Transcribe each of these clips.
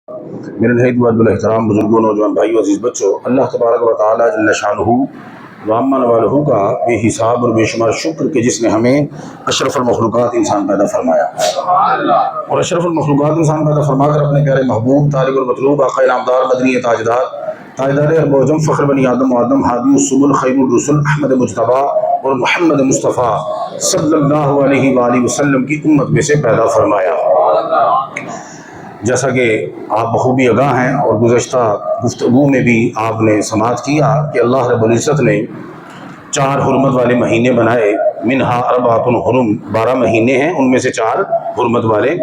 میرے نہایت احترام بزرگوں، نوجوان بھائیو، عزیز بچوں، اللہ تبارک و تعالیٰ جل شانہ وعما نوالہ کا بے حساب اور بے شمار شکر کہ جس نے ہمیں اشرف المخلوقات انسان پیدا فرمایا، اور اشرف المخلوقات انسان پیدا فرما کر اپنے پیارے محبوب طالب المطلوب آقا انعامدار مدنی تاجدار ارب و جم فخر بنی آدم و آدم ہادی السبل خیر الرسل احمد مجتبیٰ اور محمد مصطفیٰ صلی اللہ علیہ وآلہ وسلم کی امت میں سے پیدا فرمایا۔ جیسا کہ آپ بخوبی آگاہ ہیں اور گزشتہ گفتگو میں بھی آپ نے سماعت کیا کہ اللہ رب العزت نے 4 حرمت والے مہینے بنائے، منہا اربعۃ حرم، 12 مہینے ہیں، ان میں سے 4 حرمت والے،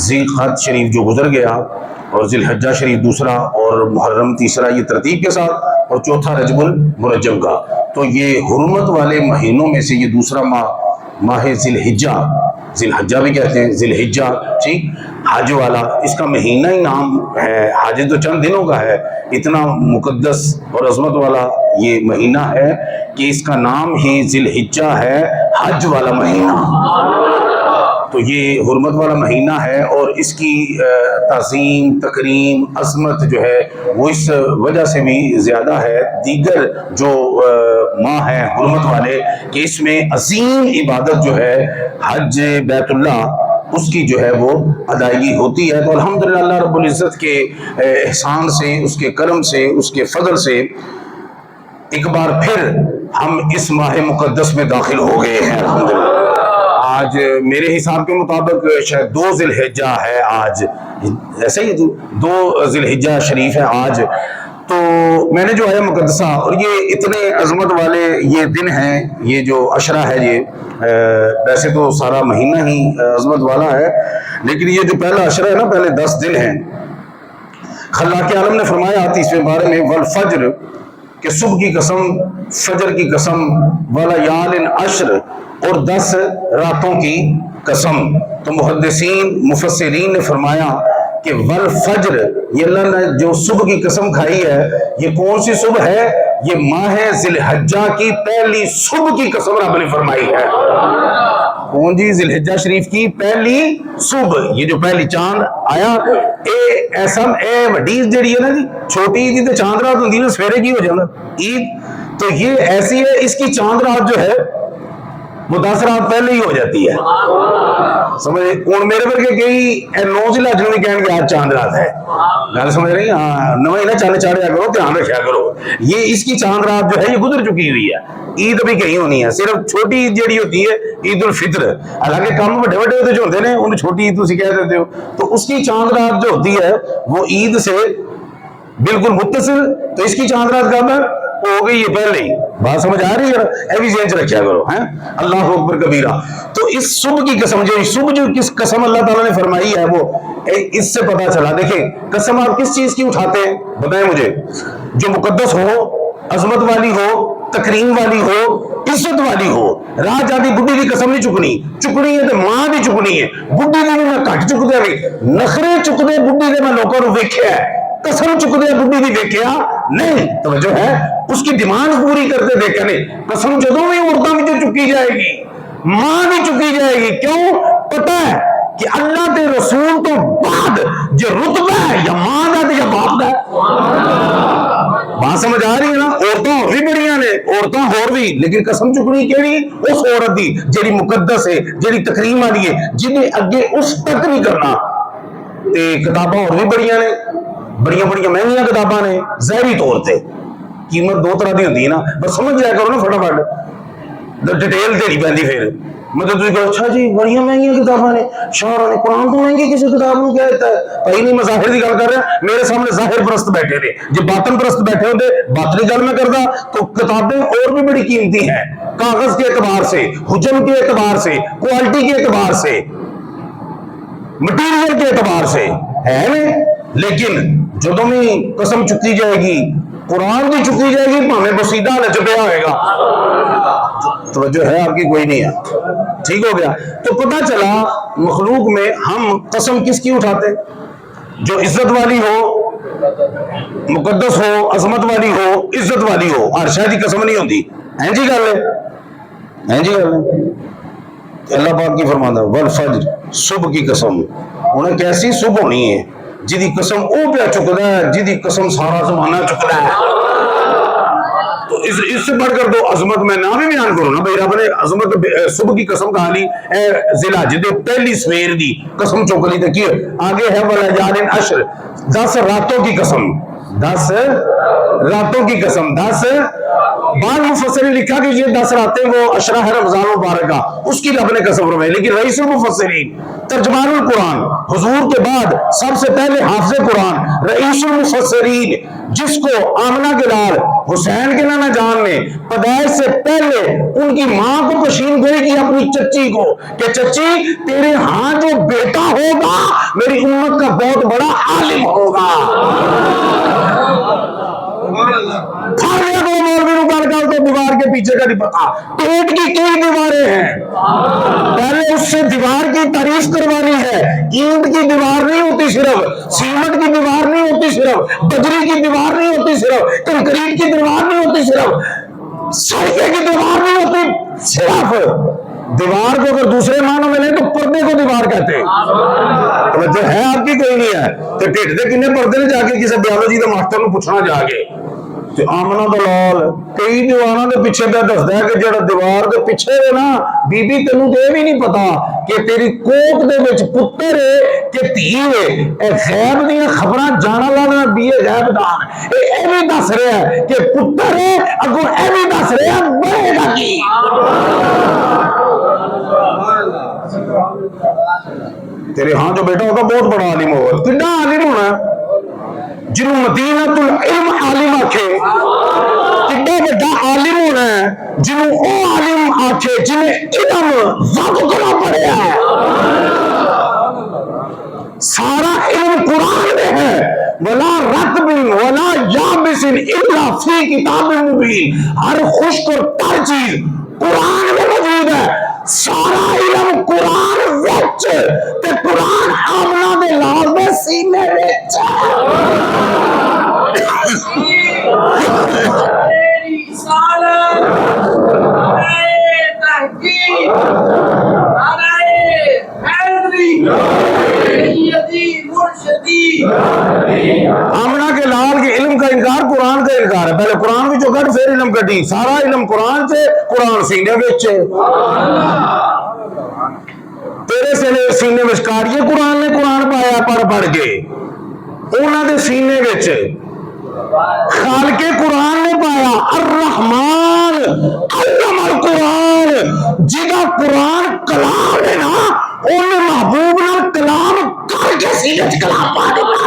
ذی القعدہ شریف جو گزر گیا، اور ذی الحجہ شریف دوسرا، اور محرم تیسرا، یہ ترتیب کے ساتھ، اور چوتھا رجب المرجب کا۔ تو یہ حرمت والے مہینوں میں سے یہ دوسرا ماہ ذی الحجہ، ذی الحجہ بھی کہتے ہیں، ذی الحجہ، ٹھیک، حج والا، اس کا مہینہ ہی نام ہے، حج تو چند دنوں کا ہے، اتنا مقدس اور عظمت والا یہ مہینہ ہے کہ اس کا نام ہی ذی الحجہ ہے، حج والا مہینہ۔ تو یہ حرمت والا مہینہ ہے، اور اس کی تعظیم، تکریم، عظمت جو ہے وہ اس وجہ سے بھی زیادہ ہے دیگر جو ماہ ہیں حرمت والے، کہ اس میں عظیم عبادت جو ہے حج بیت اللہ، اس کی جو ہے وہ ادائیگی ہوتی ہے۔ تو الحمدللہ اللہ رب العزت کے احسان سے، اس کے کرم سے، اس کے فضل سے ایک بار پھر ہم اس ماہ مقدس میں داخل ہو گئے ہیں الحمدللہ۔ آج میرے حساب کے مطابق شاید 2 ذی الحجہ ہے آج، ایسا ہی 2 ذی الحجہ شریف ہے آج۔ تو میں نے جو ہے مقدسہ، اور یہ اتنے عظمت والے یہ دن ہیں، یہ جو عشرہ ہے، یہ ویسے تو سارا مہینہ ہی عظمت والا ہے، لیکن یہ جو پہلا عشرہ ہے نا، پہلے 10 دن ہیں، خلاق عالم نے فرمایا 30ویں بارے میں، والفجر، کہ صبح کی قسم، فجر کی قسم، ولیال عشر، اور 10 راتوں کی قسم۔ تو محدثین مفسرین نے فرمایا کہ والفجر، یہ اللہ نے جو صبح کی قسم کھائی ہے، یہ کون سی صبح ہے؟ یہ ماہ ذی الحجہ کی پہلی صبح کی قسم رب نے فرمائی ہے۔ کون جی؟ ذی الحجہ شریف کی پہلی صبح، یہ جو پہلی چاند آیا، ایسا وڈی عید جڑی ہے نا جی، چھوٹی عید تے چاند رات ہوندی نا، سویرے کی ہو جانا عید، تو یہ ایسی ہے، اس کی چاند رات جو ہے وہ 10 رات پہلے ہی ہو جاتی ہے، سمجھے؟ ہوں میرے ورگے کئی 9 ذی الحجہ بھی کہیں گے آج چاند رات ہے، گل سمجھ رہی؟ ہاں، نویں نہ چاند چاڑیا کرو، دھیان رکھا کرو، یہ اس کی چاند رات جو ہے یہ گزر چکی ہوئی ہے، عید ابھی کہیں ہونی ہے، صرف چھوٹی عید جیڑی ہوتی ہے عید الفطر، حالانکہ کام بڑے بڑے ہوتے جو ہوتے ہیں انہیں چھوٹی عید تسی کہہ دیتے ہو، تو اس کی چاند رات جو ہوتی ہے وہ عید سے بالکل متصل، تو اس کی چاند رات کب ہے؟ ہو گئی ہے پہلے ہی، بات سمجھ آ رہی ہے؟ اے بھی ذہن چ رکھیا کرو، ہیں اللہ اکبر کبیرہ۔ تو اس صبح کی قسم، جو صبح جو کس قسم اللہ تعالیٰ نے فرمائی ہے، وہ اس سے پتہ چلا۔ دیکھیں قسم آپ کس چیز کی اٹھاتے ہیں بتائیں مجھے، جو مقدس ہو، عظمت والی ہو، تکریم والی ہو، عزت والی ہو۔ راہ جاتی بڈھی کی قسم نہیں چکنی ہے تو ماں بھی چکنی ہے، بڈھی نے میں گھٹ چکدے بھی نخرے چکدے بڈھی نے میں لوگوں کو ویکھیا ہے، قسم چکدے بڈھی دی ویکھیا نہیں، توجہ ہے، اس کی ڈیمانڈ پوری کرتے دیکھا نہیں۔ قسم جدوں بھی عورتوں میں چکی جائے گی، ماں بھی چکی جائے گی، کیوں؟ پتہ ہے کہ اللہ کے رسول تو بعد جو رتبہ ہے یا ماں دا یا باپ دا ہے۔ بات سمجھ آ رہی ہے نا؟ عورتوں اور بھی بڑیاں نے، عورتوں اور بھی، لیکن قسم چکنی کیڑی؟ اس عورت دی جیڑی مقدس ہے، جیڑی تکریم والی ہے، جنہیں اگے اس تک نہیں کرنا۔ تے کتاباں اور بھی بڑیاں نے، بڑیاں مہنگیاں کتاباں نے، ظاہری طور تے قیمت 2 طرح دی ہوندی ہے نا، بس سمجھ جایا کرو نا فٹافٹ، ڈیٹیل دینی پیندی پھر، مطلب تھی کہو اچھا جی بڑیاں مہنگیاں کتاباں نے، شاعروں نے قرآن تو مہنگی کسی کتاب کو کیا دیتا ہے؟ بھائی نہیں، میں ظاہر کی گل کر رہا، میرے سامنے ظاہر پرست بیٹھے تھے، جب باطن پرست بیٹھے ہوتے باطنی گل میں کرتا، تو کتابیں اور بھی بڑی قیمتی ہیں، کاغذ کے اعتبار سے، حجم کے اعتبار سے، کوالٹی کے اعتبار سے، مٹیریل کے اعتبار سے ہے نہیں، لیکن جدوں بھی قسم چکی جائے گی، قرآن کی چکی جائے گی، ہمیں بسیدہ نہ چپیا ہوئے گا۔ توجہ ہے آپ کی؟ کوئی نہیں ہے، ٹھیک ہو گیا؟ تو پتہ چلا مخلوق میں ہم قسم کس کی اٹھاتے؟ جو عزت والی ہو، مقدس ہو، عظمت والی ہو، عزت والی ہو، ہر شے دی قسم نہیں ہوندی، ہیں جی گل ہے، ہیں جی گل ہے۔ اللہ پاک کی فرماتا ہے والفجر، صبح کی قسم، انہیں کیسی صبح ہونی ہے؟ جدی قسم او پہ چکتا ہے، جدی قسم سارا زمانہ چکتا ہے. تو اس سے بڑھ کر تو عظمت میں نہ بھی بیان کروں نا بھائی، رب نے عظمت صبح کی قسم کہا لی ذی الحجہ پہلی سویر دی قسم چک لی. تو آگے ہے وَلَيَالٍ عَشْرٍ، 10 راتوں کی قسم، 10 راتوں کی قسم. 10 بعض مفسرین نے لکھا کہ یہ 10 راتیں وہ عشرہ ہے رمضان مبارکہ، اس کی رب نے قسم فرمائی. لیکن رئیس المفسرین ترجمان القرآن حضور کے بعد سب سے پہلے حافظ قرآن رئیس المفسرین، جس کو آمنہ کے لال حسین کے نانا جان نے پیدائش سے پہلے ان کی ماں کو پشین گوئی کی اپنی چچی کو کہ چچی تیرے ہاں جو بیٹا ہوگا میری امت کا بہت بڑا عالم ہوگا. دیوار کے پیچھے کا نہیں پتا، پیٹ کی کئی دیواریں ہیں. پہلے اس سے دیوار کی تعریف کروانی ہے. اینٹ کی دیوار نہیں ہوتی صرف، سیمنٹ کی دیوار نہیں ہوتی صرف، بجری کی دیوار نہیں ہوتی صرف، کنکریٹ کی دیوار نہیں ہوتی صرف، سرکے کی دیوار نہیں ہوتی صرف. دیوار کو اگر دوسرے معنوں میں لیں تو پردے کو دیوار کہتے ہیں. توجہ ہے آپ کی کوئی نہیں ہے؟ تو ٹھٹ دے کنے پردے نے جا کے کسی بیولوجی کے ماسٹر نو پوچھنا جا کے. تو آمنہ دلال کئی دیوانوں کے پیچھے پہ دستا ہے کہ جڑا دیوار کے پیچھے ہے نا بی بی تینوں تو یہ بھی نہیں پتا کہ تیری کوک دے وچ پتر ہے کہ دھی ہے. اے غیب دیاں خبراں جانا لانا بھی غیب دان اے بھی دس رہا ہے کہ پتر ہے، اگوں اے بھی دس رہا ہے بنے گا کی. تیرے ہاں جو بیٹا ہوگا بہت بڑا عالم ہوگا. کتنا عالم ہونا ہے؟ جنہوں مدینہ العلم عالم آکھے. کتنا بڑا عالم ہونا ہے جنہوں او عالم آکھے جنہیں علم ذات کرا پڑے ہے. سارا علم قرآن میں ہے. وَلَا رَطْبٍ وَلَا يَابِسٍ إِلَّا فِي كِتَابٍ مُبِينٍ. ہر خشک اور تر چیز قرآن میں موجود ہے. سارا علم قرآن وچ تے قرآن آمنہ دے لال دے سینے وچ. آمنہ کے لال کے علم کا انکار قرآن کا انکار ہے. پہلے قرآن بھی جو گھٹ پھر علم کٹی. سارا علم قرآن سے، قرآن سینے وچ. تیرے سینے وچ کاریے قرآن نے قرآن پایا پڑھ پڑھ کے. انہاں دے سینے وچ خالق قرآن نے پایا الرحمن علم القرآن. جہاں قرآن کلام ہے نا انہیں محبوب نال کلام کر کے سینے وچ کلام پا دیتا.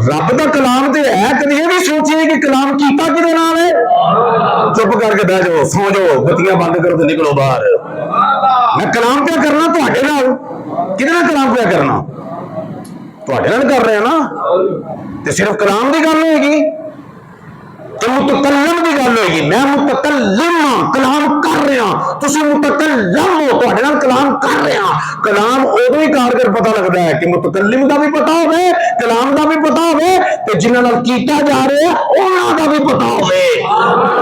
رب دا کلام تے ہے. کدی یہ بھی سوچیے کہ کلام کیتا کدے نال ہے؟ چپ کر کے بیٹھ جاؤ، سو جاؤ، بتیاں بند کرو تے نکلو باہر. میں کلام کیا کرنا تواڈے نال؟ کدے نال کلام کیا کرنا؟ تواڈے نال کر رہے ہیں نا. تے صرف کلام دی گل ہوئے گی کہ متکلم دی گل ہوئے گی. میں متکلم ہاں، کلام کر رہا ہاں. تسی متکلم ہو، تواڈے نال کلام کر رہے ہاں. کلام ادو ہی کار کر پتہ لگتا ہے کہ متکلم دا بھی پتا ہوئے، کلام دا بھی پتا ہوئے، تے جنہاں نال کیتا جا رہا ہے انہاں دا بھی پتا ہوئے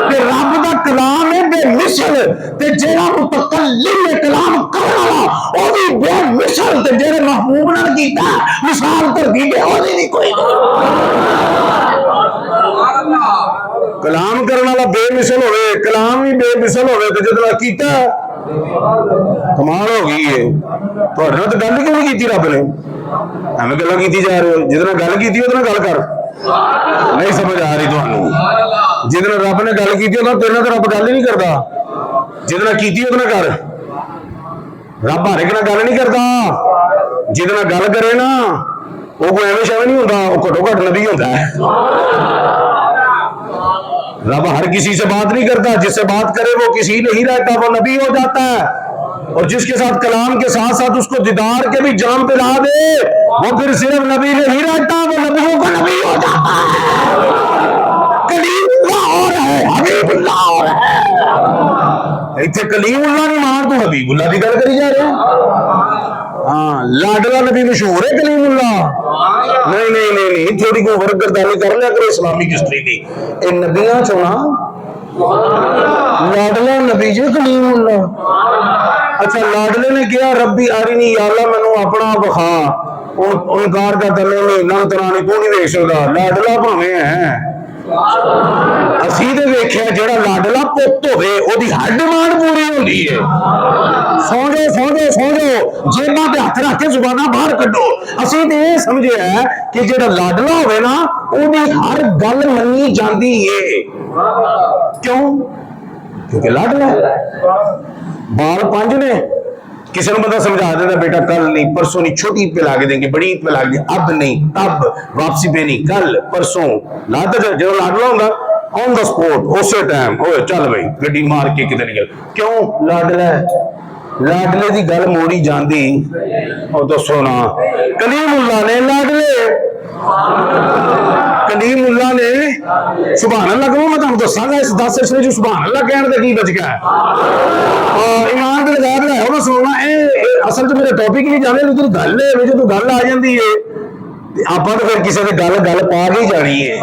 کہ رب دا کلام ہے بے مثل. تے جڑا متکلم ہے کلام کرن والا او بھی بے مثل. تے جڑے محبوب نال کیتا مثال کر دی تے او نہیں کوئی نہیں. کلام کرنے والا بے مثل ہوئے، کلام ہی بے مثل ہوئے تو جتنا کیتا کمال ہو گئی ہے. تو گل کیوں نہیں کی رب نے؟ ہمیں گلا کی جا رہے ہو. جتنا گل کی اتنا گل کر. نہیں سمجھ آ رہی تمہیں؟ جتنا رب نے گل کی تیرے تو رب گل ہی نہیں کرتا. جتنا کی اتنا کر. رب ہر ایک نہ گل نہیں کرتا. جتنا گل کرے نا وہ کوئی ایویں شویں نہیں ہوتا، وہ گھٹو گھٹ نبی ہوتا ہے. رب ہر کسی سے بات نہیں کرتا. جس سے بات کرے وہ کسی نہیں رہتا، وہ نبی ہو جاتا ہے. اور جس کے ساتھ کلام کے ساتھ ساتھ اس کو دیدار کے بھی جام پہ لا دے وہ پھر صرف نبی نہیں رہتا، وہ نبیوں کا نبی ہو جاتا ہے. کلیم اللہ اور ہے، حبیب اللہ اور ہے. اتنے کلیم اللہ نہیں مان تو حبیب اللہ کی گل کری جا رہے ہیں. ہاں لاڈلا نبی مشہور ہے کلیم اللہ. نہیں نہیں نہیں نہیں تھوڑی کو فرق گردانی کر لیا کرو اسلامک ہسٹری کی. اے نبیاں چونا لاڈلا نبی جو کلیم اللہ. اچھا لاڈلے نے کیا ربی آرینی یا اللہ مینوں اپنا بخا انکار کا کرنے نہیں نہ ترانی تو نہیں دیکھ سکتا لاڈلا بھاویں ہے اسی تے ویکھیا جڑا لاڈلا پت ہوے اودی ہر ڈیمانڈ پوری ہوندی ہے سو جاؤ جیباں تے ہاتھ رکھ کے زباناں باہر کڈو اسی تے یہ سمجھے ہے کہ جڑا لاڈلا ہوے نا اودی ہر گل منی جاندی ہے کیوں کیونکہ لاڈلا بال 5 نے کسی نے بندہ سمجھا دیتا بیٹا کل نہیں پرسوں نہیں چھوٹی عید پہ لا کے دیں گے بڑی عید پہ لا کے اب نہیں تب واپسی پہ نہیں کل پرسوں لاتا جب لاڈلا ہوگا آن دا سپورٹ اسی ٹائم اوے چل بھائی گڈی مار کے کدھر نکل کیوں لاڈلا ہے لاڈلے دی گل موڑی جاندی اور دسو نا کلیم اللہ نے لاڈلے کلیم اللہ نے سبحان اللہ کہوں میں تمہیں دساں گا اس 10 اس جو سبحان اللہ کہنے تے کی بچ گیا ہے ایمان تے لگا بلا ہو سننا اے اصل تو میرے ٹاپک نہیں جانے لیکن گل ہے جو گل آ جاندی ہے آپاں تو پھر کسی نے گل پا کے جانی ہے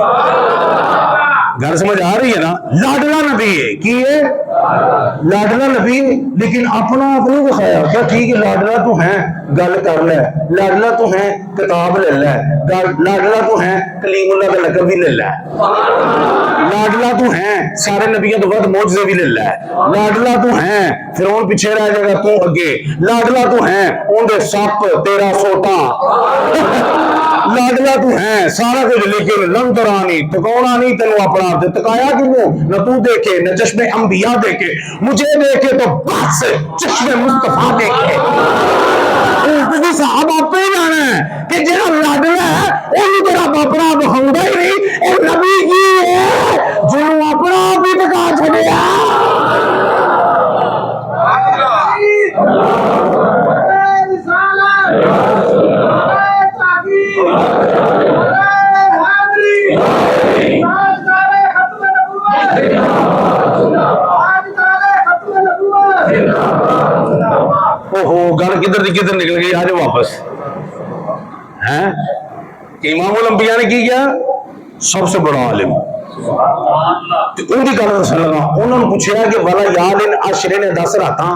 گل سمجھ آ رہی ہے نا لاڈلا نبی ہے کی ہے لاڈلا نبی لیکن اپنا آپ نہیں دکھایا کیا ٹھیک ہے لاڈلا تو ہے گل کر لے لاڈلا تو ہے کتاب لے لے لاڈلا تو ہے کلیم اللہ کا لقب بھی لے لے لاڈلا تو ہے سارے نبیوں تو ود معجزے بھی لے لے لاڈلا تو ہے فرعون پیچھے رہ جائے گا تو اگے لاڈلا تو ہے اون دے سپ تیرا سوٹا لاڈلا تو ہے سارا کچھ لیکن لندرانی ٹکاؤنا نہیں تینوں اپنا تکایا کیوں نہ تو دیکھے نہ چشم انبیاء دیکھے مجھے دیکھے تو بس چشم مصطفیٰ دیکھے صاحب آپ ہی جانا ہے کہ جہاں لاڈلا ہے وہ تیرا اپنا بہنگا ہی نہیں اور نبی کی ہے جنہوں اپنا آپ ہی ٹکا چھڑیا گل کدھر دی کدھر نکل گئی آج واپس ہیں امام الانبیاء نے کی کیا سب سے بڑا عالم ان کی گل دسن لگا انہوں نے پوچھا کہ والا یالن عشرے نے 10 راتاں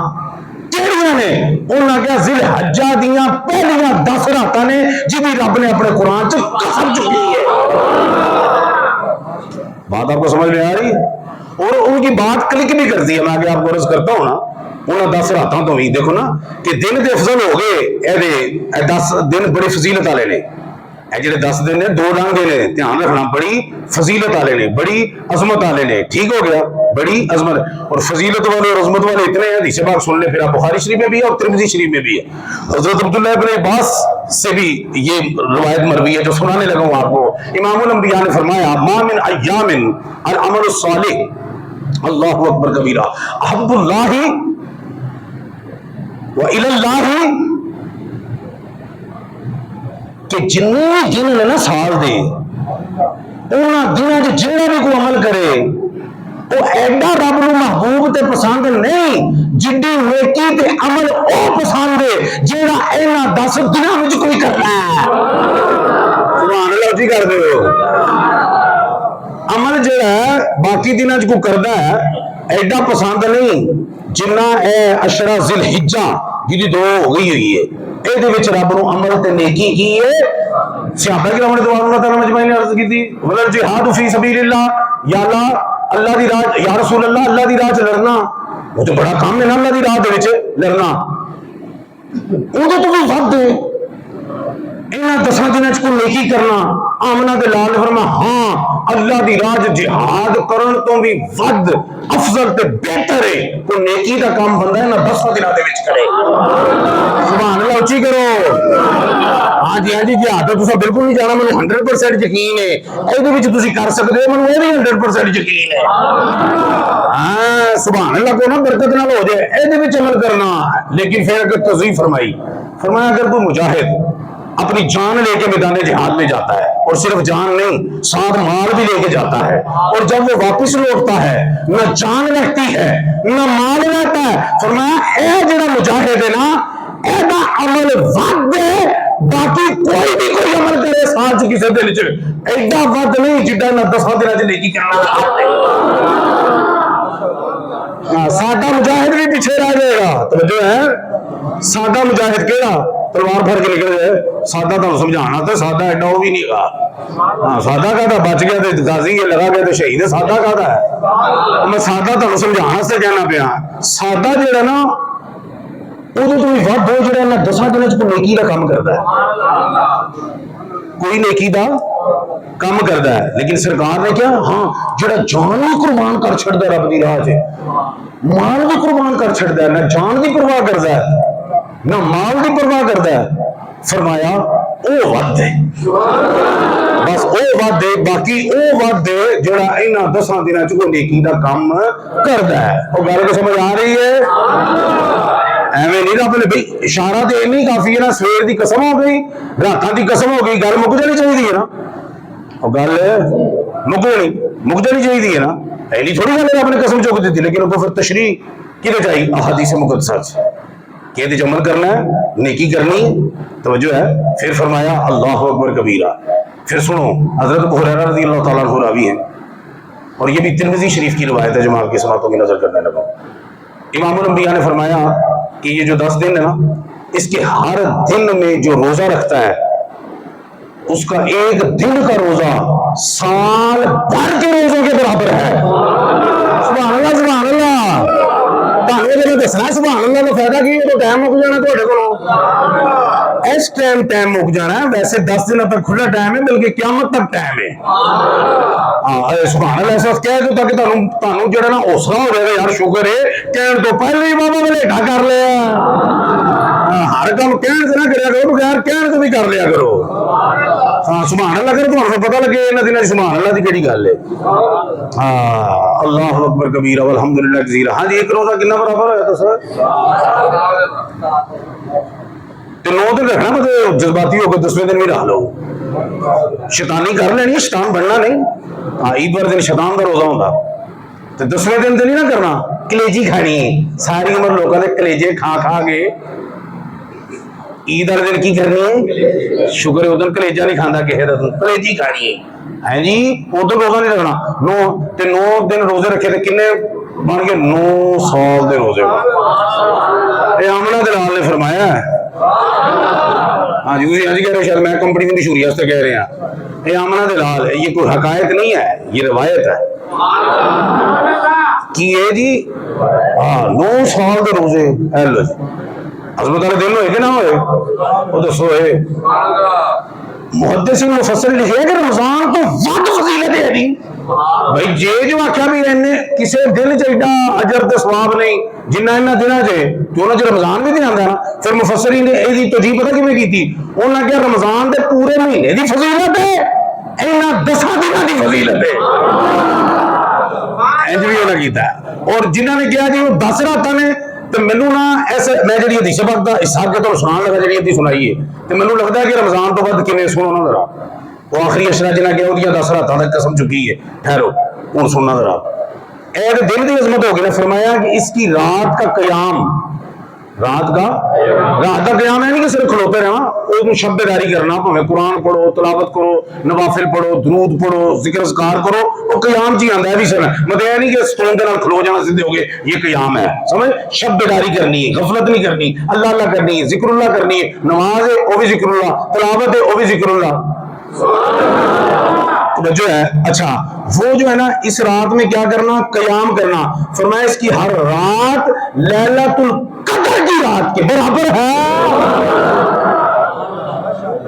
کیڑیاں نے انہوں نے کہا ذی الحجہ دیاں پہلیاں 10 راتاں نے جدی رب نے اپنے قرآن چ قسم چکی ہے بات آپ کو سمجھ میں آ رہی ہے اور ان کی بات کلک بھی کرتی ہے میں آگے آپ کو عرض کرتا ہوں نا انہوں 10 راتوں تو بھی دیکھو نا کہ دن دے افضل ہو گئے اے 10 دن بڑی فضیلت والے نے اے جڑے 10 دن نے 2 رنگ دے نے دھیان رکھنا بڑی فضیلت والے نے بڑی عظمت والے نے ٹھیک ہو گیا بڑی عظمت اور فضیلت والے اور عظمت والے اتنے ہیں حدیث پاک سن لے پھر آپ بخاری شریف میں بھی ہے اور ترمذی شریف میں بھی ہے حضرت عبداللہ ابن عباس سے بھی یہ روایت مروی ہے جو سنانے لگا ہوں آپ کو امام الانبیاء نے فرمایا ما من ایام العمل الصالح اللہ اکبر کبیرہ احب اللہ وَإِلَى اللَّهِ کہ جنہیں دن نے نا سال دے انہاں دنوں جو جنہیں بھی کوئی عمل کرے وہ ایڈا رب نو محبوب تے پسند نہیں جڈی نیکی تے عمل او پسند ہے جیڑا اینا 10 دنوں وچ کوئی کرنا ہے سبحان اللہ جی کر دے عمل جڑا ہے باقی دنوں وچ کوئی کردا ہے ایڈا پسند نہیں جنہ اے عشرہ ذی الحجہ جدی 2 ہو گئی ہوئی ہے اے دے وچ رب نو عمل تے نیکی کی ہے صحابہ کرام رضوان اللہ تعالی مجمعین نے عرض کی تھی ولل جہاد فی سبیل اللہ یا اللہ دی راہ یا رسول اللہ اللہ دی راہ چ لڑنا وہ تو بڑا کام ہے نا اللہ دی راہ دے وچ لڑنا اودے تو بھی ود ہے انہاں 10 دنوں وچ کوئی نیکی کرنا آمنہ دے لال نے فرمایا ہاں اللہ دی راہ جہاد کرن تو بھی ود افضل تے بہتر ہے کوئی نیکی دا کام بندہ ہے نا 10 دنوں دے وچ کرے سبحان اللہ اچھی کرو ہاں جی جہاد تو تساں بالکل نہیں جانا مینوں 100% یقین ہے اے دے وچ تسی کر سکدے ہو مینوں اے بھی 100% یقین ہے ہاں سبحان اللہ کو نا برکت نال ہو جائے اے دے وچ عمل کرنا لیکن پھر اگر توضیح فرمایا اگر کوئی مجاہد اپنی جان لے کے میدان جہاد میں جاتا ہے اور صرف جان نہیں ساتھ مال بھی لے کے جاتا ہے اور جب وہ واپس لوٹتا ہے نہ جان رہتی ہے نہ مال رہتا ہے فرمایا اے جڑا مجاہد ہے نا اے دا عمل ود ہے باقی کوئی بھی کوئی عمل کرے سال چ کسی دن چ ایڈا ود نہیں جڈا نہ 10 دنوں چ نیکی کرنا سادہ مجاہد بھی پیچھے رہ جائے گا. توجہ ہے, سادہ مجاہد کہڑا تلوار پھڑ کے نکل جائے, سادہ تو سمجھانا تو سادہ ایڈا وہ بھی نہیں گا. ہاں سادہ کا بچ گیا تو غازی ہے, لگا گیا تو شہید ہے. سادہ کا ہے, میں سادہ تمہیں سمجھانا سے کہنا پیا. سادہ جہاں نا ادو تو بھی ود ہو جڑا 10 دنوں کوئی نیکی کا کام کرتا ہے, کوئی نیکی کا کام کرتا ہے. لیکن سرکار نے کیا, ہاں جڑا جان بھی قربان کر چھڑتا ہے رب دی راہ سے, مال بھی قربان کر چھڑتا ہے, نہ جان کی پرواہ کرتا ہے نہ مال کی پرواہ کرتا ہے, فرمایا او ود ہے, بس او ود ہے. باقی او ود ہے جڑا انہاں 10 دنوں چ کوئی نیکی کا کام کرتا ہے. وہ گل کو سمجھ آ رہی ہے؟ ایویں نہیں رب نے بھائی اشارہ تو اینی کافی ہے نا, سویر کی قسم ہو گئی, راتاں کی قسم ہو گئی, گل مک جانی چاہیے نا. وہ گل مک جانی چاہیے نا, ایلی تھوڑی گل رب نے قسم چک دیتی. لیکن وہ پھر تشریح کدے چاہیے احادیث مقدسہ کہ عمل کرنا ہے, نیکی کرنی ہے. توجہ ہے. پھر فرمایا اللہ اکبر کبیرہ. پھر سنو, حضرت ابو ہریرہ رضی اللہ تعالیٰ عنہ راوی ہیں, اور یہ بھی ترمذی شریف کی روایت ہے جو میں آپ کی سماعتوں کی نظر کرنے لگا. امام الانبیاء نے فرمایا کہ یہ جو 10 دن ہے نا, اس کے ہر دن میں جو روزہ رکھتا ہے اس کا ایک دن کا روزہ سال بھر کے روزوں کے برابر ہے. سبحان اللہ سبحان اللہ. دسنا سبحان اللہ کا فائدہ کی, تو ٹائم مک جانا تھوڑے کو, اس ٹائم مک جانا ہے. ویسے 10 دن تک کھلا ٹائم ہے, بلکہ قیامت تک ٹائم ہے. سبحان اللہ. اس وقت کہہ دو تاکہ تانوں جڑا نا حوصلہ ہو جائے گا, یار شکر ہے کہن تو پہلے ہی بابا بلیٹا کر لیا. ہر کام کہن سے نہ کریا کرو, بغیر کہن سے بھی کر لیا کرو. ہاں سبحان اللہ کر, تمہیں پتہ لگے انہاں دنوں سبحان اللہ دی کیڑی گل ہے. ہاں اللہ اکبر کبیرہ والحمدللہ کثیرہ. ہاں جی, ایک روزہ کتنا برابر ہے تو سر 9 دن رکھنا, مطلب جذباتی ہو کے 10ویں دن بھی رہ لو. شیطانی کر لینی, شیطان بننا نہیں. ہاں عید پر دن شیطان کا روزہ ہوتا, تو 10ویں دن تو نہیں نہ کرنا. کلیجی کھانی ہے, ساری عمر لوگوں نے کلیجے کھا کھا کے عید والے دن کی کرنی ہے, شکر ہے ادھر کلیجا نہیں کھانا, کہ کلیجی کھانی ہے جی. ادھر روزہ نہیں رکھنا. 9 دن روزے رکھے تھے, کنے بن گئے 9 سال دے روزے. یہ آمنہ دلال نے فرمایا ہے. ہاں جی کہہ رہے, شاید میں کمپنی کی مشہوری واسطے کہہ رہے ہیں. یہ آمنہ دلال ہے, یہ کوئی حقائق نہیں ہے, یہ روایت ہے. کی ہے جی, ہاں 9 سال دے روزے. عظمت والے دن ہوئے کہ نہ ہوئے, وہ دسو. محدثین مفسرین لکھے کہ رمضان تو ود فضیلت ہے جی. بھائی جے جو آخیا بھی رہنے کسی دن چیڈا اجر تے ثواب نہیں جنہ انہاں دنوں چ, جو انہاں چ رمضان بھی دن آندا نا. پھر مفسرین نے یہ توجیہ پتہ کیویں کیتی, انہاں نے کہا رمضان دے پورے مہینے دی فضیلت ہے, انہاں 10 دنوں دی فضیلت ہے. انج بھی انہاں کیتا. اور جنہاں نے کہا جی وہ 10 راتاں نے, تو مینوں نا ایسے میں جڑی حدیث پاک دا حساب کے تو سنان لگا, جڑی حدیث سنائی ہے, تو مینوں لگدا ہے کہ رمضان تو بعد کنے سنو نا ذرا. وہ آخری اشرا جنہ کہ وہ 10 راتاں دی قسم چکی ہے, ٹھہرو ہن سننا ذرا. اے دل دی عظمت ہو گئی نا. فرمایا کہ اس کی رات کا قیام, رات کا قیام ہے نہیں کہ صرف کھلوتے رہنا, وہ شب بیداری کرنا, بھاویں قرآن پڑھو, تلاوت کرو, نوافل پڑھو, درود پڑھو, ذکر اذکار کرو, وہ قیام جی آندا ہے بھی سن. مطلب یہ نہیں کہ سٹون دے نال کھلو جانا سیدھے ہو گئے, یہ قیام ہے. سمجھ, شب بیداری کرنی ہے, غفلت نہیں کرنی, اللہ اللہ کرنی ہے, ذکر اللہ کرنی ہے, نماز ہے وہ بھی ذکر اللہ, تلاوت ہے وہ بھی ذکر اللہ. جو ہے اچھا وہ جو ہے نا اس رات میں کیا کرنا, قیام کرنا. فرمایا اس کی ہر رات لیلۃ القدر کی رات کے برابر ہے.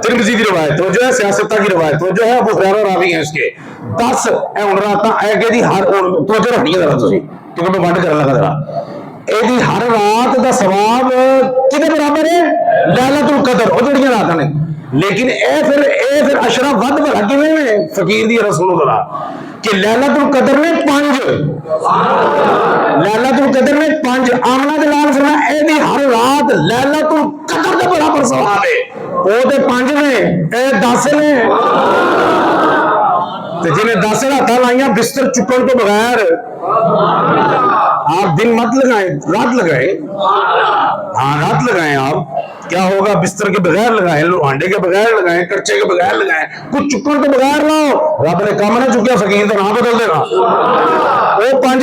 ترمذی کی روایت تو جو ہے, سیاستہ کی روایت تو جو ہے, ابو ہریرہ راوی ہیں اس کے. 10 ان راتاں اے کہ جی ہر توجہ رکھنی ہے ذرا تسی, کیونکہ میں بند کرن لگا ذرا. اے دی ہر رات دا ثواب کدے برابر ہے, لیلۃ القدر, او جڑیاں راتاں نے. لیکن اے پھر اشرا ود بھلا کیویں فقیر دی رسول اللہ کہ لیلۃ القدر نے 5, لیلۃ القدر نے 5. آمنہ دلال فرمایا اے دی ہر رات لیلۃ القدر دے برابر ثواب ہے. وہ تے 5 نے, اے 10 نے. تے جنہیں 10 راتاں لائیاں بستر چکن تو بغیر, آپ دن مت لگائیں, رات لگائیں. ہاں رات لگائیں. آپ کیا ہوگا, بستر کے بغیر لگائیں, لوہانڈے کے بغیر لگائیں, کچے کے بغیر لگائیں, کچھ چکن کے بغیر لاؤ. رب نے کام نہ چکیا, فقیر کا نام بدل دے گا. وہ 5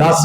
10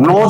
9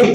1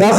10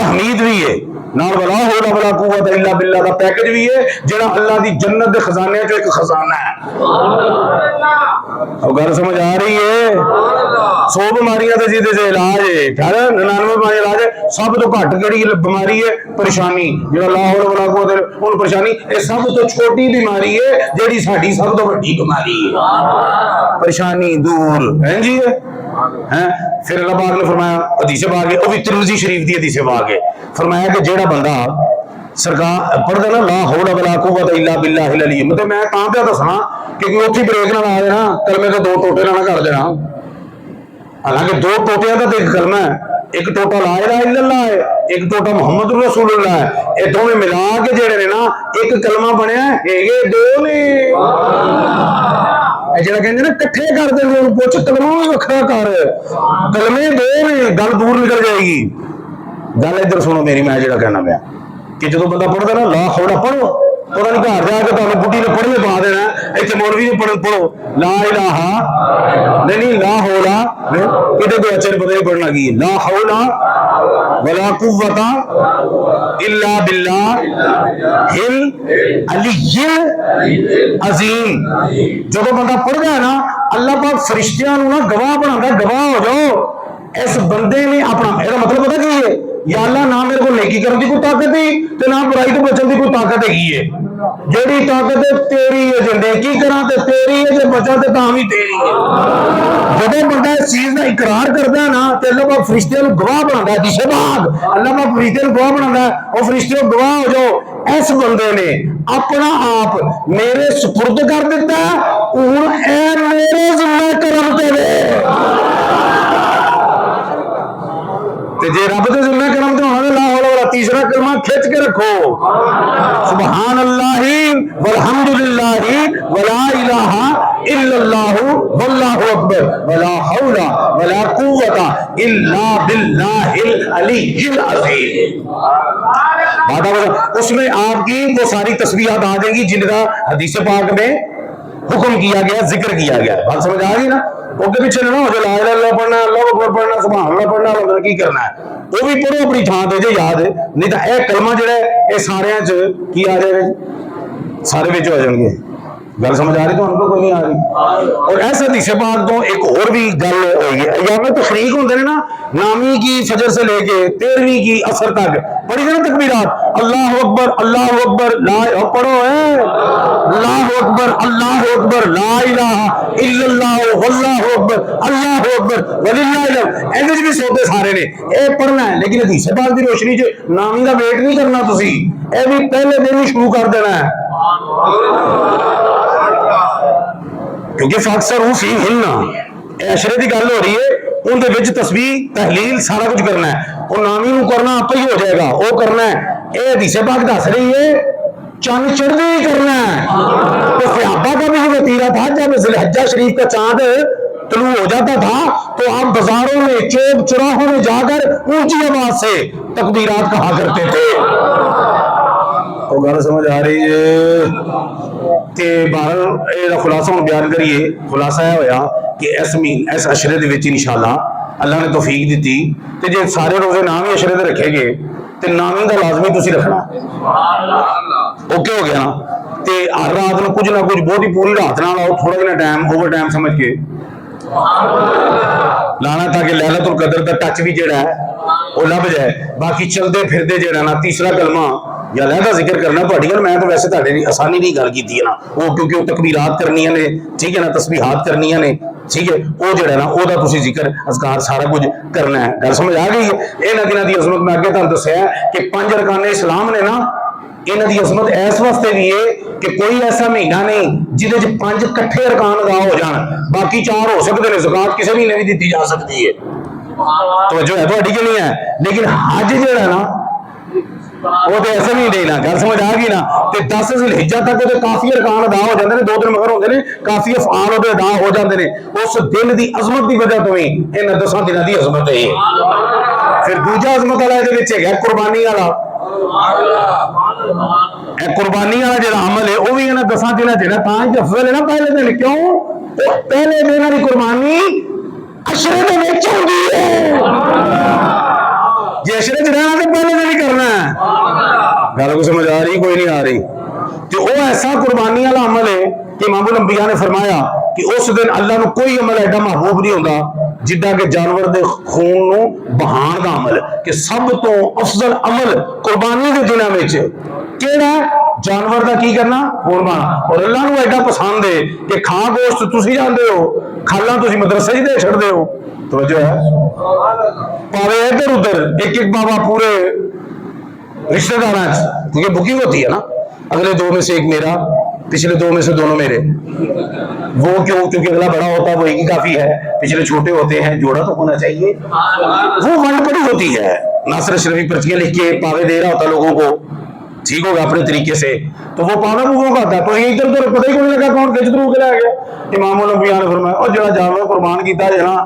تحمید بھی ہے نال ولا حول ولا قوت الا باللہ دا پیکج بھی ہے جڑا اللہ دی جنت دے خزانے چ ایک خزانہ ہے. اور گل سمجھ آ رہی ہے؟ 100 بیماریاں تے جیدے سے علاج ہے 99 بیماریاں علاج ہے. سب تو گھٹ کیڑی بیماری ہے؟ پریشانی. جڑا لا حول ولا قوت اون پریشانی اے سب تو چھوٹی بیماری ہے جیڑی ساڈی سب تو بڑی بیماری ہے. پریشانی دور ہیں جی. پھر اللہ پاک نے فرمایا حدیث پاک ہے وہ بھی ترمذی شریف دی حدیث پاک ہے فرمایا کہ جیڑا بندہ سرکار پڑھدا نا لا حول ولا قوت الا باللہ العلی مطلب میں تاں پہ دسنا کہ اوتھے بریک نہ لا دینا کلمے دے 2 ٹوٹے نہ کر دینا. حالانکہ 2 ٹوٹیاں دا ایک کلمہ ہے ایک ٹوٹا لا الہ الا اللہ ہے ایک ٹوٹا محمد رسول اللہ ہے. اے دونوں ملا کے جڑے نے نا ایک کلمہ بنیا ہے یہ 2 نے جڑا کہندے نا کٹھے کر دے ان پوچھ کلمہ بھی وکھرا کر کلمے 2 نے گل دور نکل جائے گی. گل ادھر سنو میری میں جڑا کہنا پیا کہ جدو بندہ پڑھتا نا لا حول پڑھو پتہ نہیں گھر جا کے تمہیں بڈھی نے پڑھنے پا دینا اتنے مولوی نے پڑھو لا الہ نہیں لا حولا ادھر کوئی اچھے پتہ نہیں پڑھنا کی لا حول ولا قوت الا باللہ العلی العظیم. جب بندہ پڑھ گیا نا اللہ پاک فرشتیاں نا گواہ بنا گواہ ہو جاؤ اس بندے نے اپنا یہ مطلب پتا کی ہے یا اللہ نہ میرے کو نیکی کرنے کی کوئی طاقت ہی تے نہ برائی تو بچن کی کوئی طاقت ہے جیڑی طاقت ہے تیری ہے جے نیکی کراں تے تیری ہے جے بچا تے تاں بھی تیری ہے. جب بندہ اس چیز کا اقرار کرتا ہے نا تے اللہ پاک فرشتیاں نوں گواہ بناتا ہے حدیث پاک اللہ پاک فرشتیاں نوں گواہ بناتا ہے اور فرشتے گواہ ہو جاؤ اس بندے نے اپنا آپ میرے سپرد کر دیتا ہے ہن اے میرے ذمہ کرم تے جی رب کے ذمہ کرم تو ہونے لا حول ولا تیسرا کلمہ کھچ کے رکھو سبحان اللہ والحمد للہ ولا الہ الا اللہ واللہ اکبر ولا حول ولا قوت الا باللہ العلی العظیم. اس میں آپ کی وہ ساری تسبیحات آ جائیں گی جن کا حدیث پاک میں حکم کیا گیا ذکر کیا گیا. بات سمجھ آ گئی نا؟ وہ کے پیچھے نہ ہو جو لا الہ الا اللہ پڑھنا اللہ اکبر پڑھنا سبحان اللہ پڑھنا اللہ کی کرنا ہے وہ بھی پڑھو اپنی تھان تے جو یاد ہے نہیں تو اے کلمہ جڑا ہے اے سارے وچ کی آ جائے گا سارے وچ ہو جان گے. گل سمجھ آ رہی تو ہم کو کوئی نہیں آ رہی. اور ایسا حدیث پاک تو ایک اور بھی گل ہوئی ہے ایام تشریق ہوندے نے نا نامی کی فجر سے لے کے 13ویں کی عصر تک پڑھی نا تکبیرات اللہ اکبر لا پڑھو ہے اللہ اکبر لا الہ الا اللہ واللہ اکبر اللہ اکبر وللہ الحمد ایندے بھی سوتے سارے نے اے پڑھنا ہے لیکن حدیث پاک دی روشنی چ نامی دا ویٹ نہیں کرنا تسی اے بھی پہلے دن ہی شروع کر دینا ہے کیونکہ فاکثر فی ہننا عشرے کی گل ہو رہی ہے ان کے تسبیح تحلیل سارا کچھ کرنا ہے اور نامی نو کرنا آپ ہی ہو جائے گا وہ کرنا ہے. یہ حدیث پاک دس رہی ہے چاند چڑھتے ہی کرنا ہے. تو صحابہ کا بھی یہ وتیرہ تھا جب ذوالحجہ شریف کا چاند طلوع ہو جاتا تھا تو آپ بازاروں میں چوک چوراہوں میں جا کر اونچی آواز سے تکبیرات کہا کرتے تھے. تو گل سمجھ آ رہی ہے کہ بہرحال خلاصہ ہم بیان کریے. خلاصہ یہ ہویا کہ اس عشرے دے وچ انشاءاللہ اللہ نے توفیق دیتی تے جے سارے روزے نام ہی عشرے دے رکھے گے تے نام دا لازمی تسی رکھنا اوکے ہو گیا نا. تے ہر رات نو کچھ نہ کچھ بہت ہی پوری رات نہ لاؤ تھوڑا جنا ٹائم اوور ٹائم سمجھ کے لانا تاکہ لیلۃ القدر دا ٹچ بھی جڑا ہے وہ لب جائے. باقی چلتے پھرتے جڑا نا تیسرا کلمہ یا لہذا ذکر کرنا تھوڑی گل میں تو ویسے تھوڑے آسانی نہیں گل کی ہے نا وہ کیونکہ وہ تکبیرات کرنی نے ٹھیک ہے نا تسبیحات کرنی نے ٹھیک ہے وہ جڑا نا وہ تسی ذکر اذکار سارا کچھ کرنا ہے. گل سمجھ آ گئی ہے. یہاں دنوں کی عظمت میں اگے تمہیں دسیا کہ 5 ارکان اسلام نے نا یہاں کی عظمت اس واسطے بھی ہے کہ کوئی ایسا مہینہ نہیں جہد 5 کٹھے ارکان ادا ہو جان باقی 4 ہو سکتے ہیں. زکات کسی مہینے بھی دیتی جا سکتی ہے توجہ ہے تھوڑی کہ نہیں ہے لیکن حج جڑا نا وہ تو ایسے نہیں دینا. گل سمجھ آ گئی نا. 10 ذوالحجہ تک وہ کافی ارکان ادا ہو جاتے ہیں 2 دن مگر ہوتے ہیں کافی افعال وہ ادا ہو جاتے ہیں. اس دن کی عظمت کی وجہ تو ہی ان 10 دنوں کی عظمت ہے. پھر دوجا عظمت والا یہ ہے قربانی والا. قربانی والا جڑا عمل ہے وہ بھی ان 10 دنوں چ افضل ہے نا پہلے دن. کیوں پہلے دن کی قربانی عشرے میں ہوتی ہے جشن چ رہنا تو پہلے نہیں کرنا ہے. گل کو سمجھ آ رہی کوئی نہیں آ رہی. تو وہ ایسا قربانی والا عمل ہے کہ امام الانبیاء نے فرمایا کہ اس دن اللہ نو کوئی عمل ایڈا محبوب نہیں ہوتا جدا کہ جانور دے خون نو بہان دا عمل, کہ سب تو افضل عمل قربانی دے دنوں میں کیڑا جانور دا کی کرنا خون بہانا. اور اللہ نو ایڈا پسند ہے کہ کھا گوشت تسی جاندے ہو, کھالا تسی مدرسے ہی دے چھڑ دے ہو. توجہ ہے پاوے ادھر ادھر ایک ایک بابا پورے رشتہ دار, کیونکہ بکنگ ہوتی ہے نا, اگلے دو میں سے ایک میرا, پچھلے دو میں سے دونوں میرے. وہ کیوں؟ کیونکہ اگلا بڑا ہوتا ہے وہ ایک ہی کافی ہے, پچھلے چھوٹے ہوتے ہیں, جوڑا تو ہونا چاہیے. وہ ونڈ پڑی ہوتی ہے, ناصر اشرفی پرچیاں لکھ کے پاوے دے رہا ہوتا لوگوں کو, ٹھیک ہوگا اپنے طریقے سے, تو وہ پاوے بوگوں کا ہوتا. تو ادھر ادھر پتہ ہی کوئی لگا کون کھچ درو کے لے گیا. امام الانبیاء نے فرمایا اور جڑا جانور قربان کیتا ہے نا,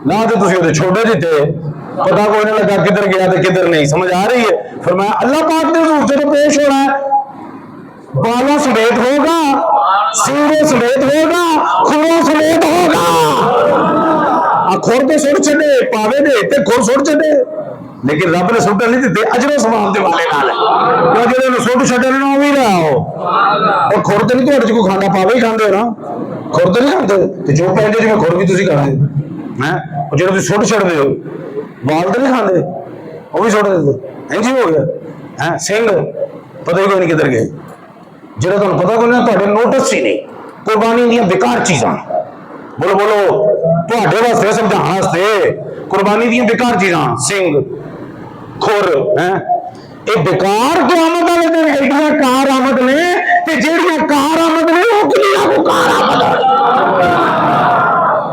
نہ تو تسی وہ چھوٹے دیتے, پتا کوئی نہیں لگا کدھر گیا تو کدھر نہیں. سمجھ آ رہی ہے؟ فرمایا اللہ پاک نے حضور سے تو پیش ہونا ہے, بالوں سمیت ہوگا, سینگوں سمیت ہوگا, کھروں سمیت ہوگا. کھر تو سٹ چھڈے, پاوے دے تے کھر سٹ چھڈے, لیکن رب نے سٹن نہیں دیتے, اجر و ثواب دے والے نال ہے. جڑے نے سٹ چھڈے نے وہ بھی رہا ہو, اور کھر تے نہیں تہاڈے کوئی کھانا, پاوے ہی کھاندے ہو نا, کھر تے نہیں کھاندے. تے جو پہنجے جی کھر بھی تسی کھاندے ہیں, اور جڑے تسی سٹ چھڈدے ہو وال تے نہیں کھاندے, وہ بھی سٹ دیندے. انج ہی ہو گیا ہے. سنگ پتہ ہی کوئی نہیں کدھر گئے, جہاں تمہیں پتا کوئی نہیں, تھوڑے نوٹس ہی نہیں. قربانی دیا بیکار چیزاں, بولو بولو تھوڑے واسطے سمجھانے واسطے قربانی دیا بیکار چیزاں, سنگ کھر یہ بیکار تو آمد والے دن ایڈیاں کار آمد نے, جہاں کار آمد نے وہ کلیاں کو کار آمد.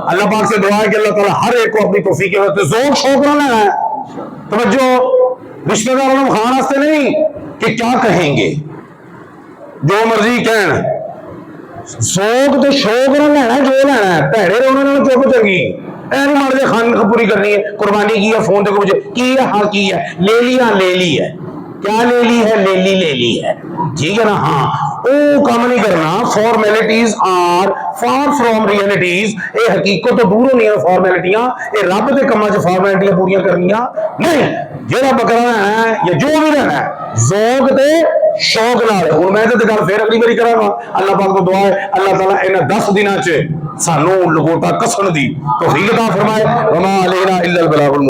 اللہ پاک سے دعا ہے کہ اللہ تعالیٰ ہر ایک کو اپنی توفیق کے واسطے ذوق شوق نہ لینا ہے. توجہ رشتہ داروں کو کھانے واسطے نہیں کہ کیا کہیں گے, جو مرضی کہن, شوق تو شوق نہ لینا, جو لینا ہے پیڑے رونے چپ چنگی. این مار دے خان پوری کرنی ہے, قربانی کی ہے, فون تے کو کی ہے, ہاں کی ہے, لے لی, ہاں لے لی ہے, کیا لے لی ہے, لے لی ہے, ٹھیک ہے نا. ہاں وہ کام نہیں کرنا. Formalities are far from realities. یہ حقیقت تو دور ہونی ہے فارمیلٹیاں, یہ رب کے کاماں چ فارمیلٹیاں پوریاں کرنیاں نہیں. جہاں بکرا رہنا ہے یا جو بھی رہنا ہے ذوق تے شوق نال. ہوں میں تو گل پھر اگلی باری کراں گا. اللہ پاک کو دعا ہے اللہ تعالیٰ انہاں 10 دنوں چ سانو لگوٹا کسن دی توفیق عطا فرمائے. وما علینا الا البلاغ.